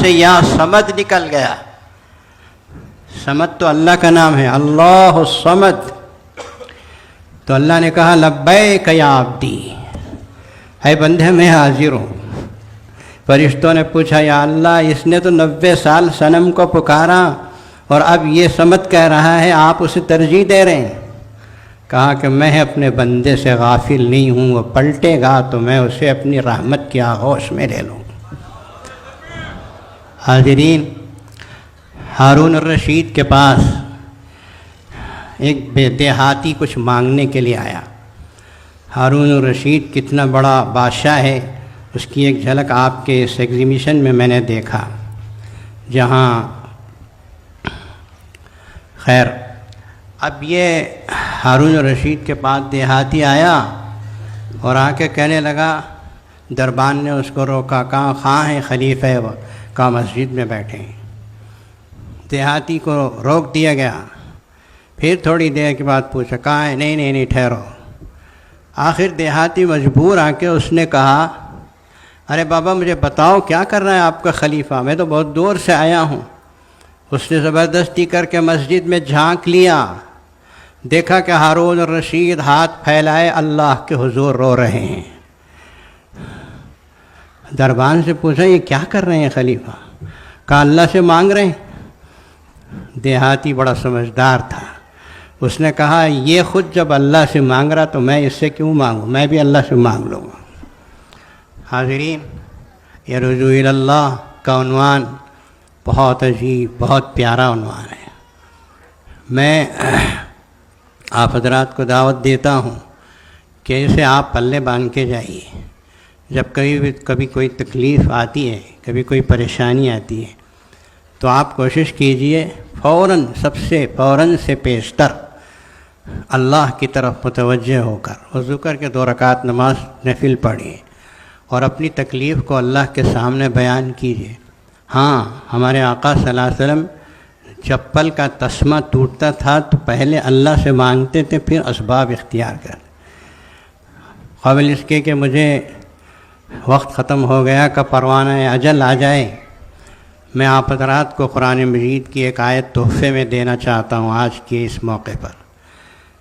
سے یا صمد نکل گیا. صمد تو اللہ کا نام ہے، اللہ الصمد. تو اللہ نے کہا لبیک یا عبدی، اے بندے میں حاضر ہوں. فرشتوں نے پوچھا یا اللہ اس نے تو 90 سال صنم کو پکارا اور اب یہ صمد کہہ رہا ہے، آپ اسے ترجیح دے رہے ہیں. کہا کہ میں اپنے بندے سے غافل نہیں ہوں، وہ پلٹے گا تو میں اسے اپنی رحمت کی آغوش میں لے لوں. حاضرین، ہارون الرشید کے پاس ایک دیہاتی کچھ مانگنے کے لیے آیا. ہارون الرشید کتنا بڑا بادشاہ ہے اس کی ایک جھلک آپ کے اس ایگزیبیشن میں نے دیکھا. جہاں خیر اب یہ ہارون الرشید کے پاس دیہاتی آیا اور آ کے کہنے لگا، دربان نے اس کو روکا، کہاں ہیں خلیفہ؟ وہ کہا مسجد میں بیٹھے ہیں. دیہاتی کو روک دیا گیا. پھر تھوڑی دیر کے بعد پوچھا، کہاں ہے؟ نہیں ٹھہرو. آخر دیہاتی مجبور آ کے اس نے کہا، ارے بابا مجھے بتاؤ کیا کر رہا ہے آپ کا خلیفہ؟ میں تو بہت دور سے آیا ہوں. اس نے زبردستی کر کے مسجد میں جھانک لیا، دیکھا کہ ہارون الرشید ہاتھ پھیلائے اللہ کے حضور رو رہے ہیں. دربان سے پوچھا یہ کیا کر رہے ہیں خلیفہ؟ کہا اللہ سے مانگ رہے ہیں. دیہاتی بڑا سمجھدار تھا، اس نے کہا یہ خود جب اللہ سے مانگ رہا تو میں اس سے کیوں مانگوں، میں بھی اللہ سے مانگ لوں گا. حاضرین، یہ رجوع اللہ کا عنوان بہت عجیب، بہت پیارا عنوان ہے. میں آپ حضرات کو دعوت دیتا ہوں کہ اسے آپ پلے باندھ کے جائیے. جب کبھی کوئی تکلیف آتی ہے، کبھی کوئی پریشانی آتی ہے تو آپ کوشش کیجئے فوراً سے پیشتر اللہ کی طرف متوجہ ہو کر وضو کر کے 2 رکعت نماز نفل پڑھیے اور اپنی تکلیف کو اللہ کے سامنے بیان کیجیے. ہاں، ہمارے آقا صلی اللہ علیہ وسلم چپل کا تسمہ ٹوٹتا تھا تو پہلے اللہ سے مانگتے تھے، پھر اسباب اختیار کرتے. قبل اس کے کہ مجھے وقت ختم ہو گیا کہ پروانہ اجل آ جائے، میں آپ حضرات کو قرآن مجید کی ایک آیت تحفے میں دینا چاہتا ہوں آج کے اس موقع پر.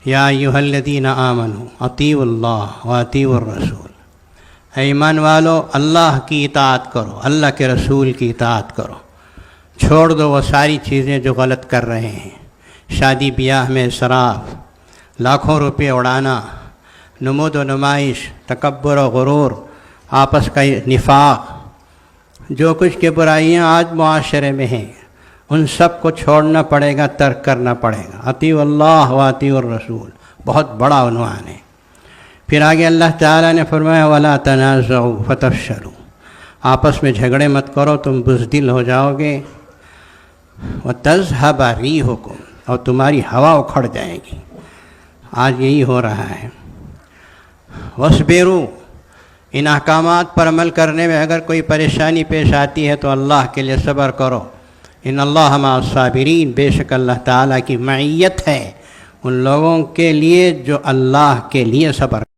یا ایھا الذین آمنوا اطیعوا اللہ واطیعوا الرسول، اے ایمان والو اللہ کی اطاعت کرو، اللہ کے رسول کی اطاعت کرو. چھوڑ دو وہ ساری چیزیں جو غلط کر رہے ہیں، شادی بیاہ میں اسراف، لاکھوں روپے اڑانا، نمود و نمائش، تکبر و غرور، آپس کا نفاق، جو کچھ کے برائیاں آج معاشرے میں ہیں ان سب کو چھوڑنا پڑے گا، ترک کرنا پڑے گا. اطیعوا اللہ واطیعوا الرسول بہت بڑا عنوان ہے. پھر آگے اللہ تعالیٰ نے فرمایا وَلَا تَنَازَعُوا فَتَفْشَلُوا، آپس میں جھگڑے مت کرو تم بزدل ہو جاؤ گے. وَتَذْهَبَ رِيحُكُمْ، اور تمہاری ہوا اکھڑ جائے گی. آج یہی ہو رہا ہے. وَاصْبِرُوا، ان احکامات پر عمل کرنے میں اگر کوئی پریشانی پیش آتی ہے تو اللہ کے لیے صبر کرو. ان اللہ مع الصابرین، بے شک اللہ تعالیٰ کی معیت ہے ان لوگوں کے لیے جو اللہ کے لیے صبر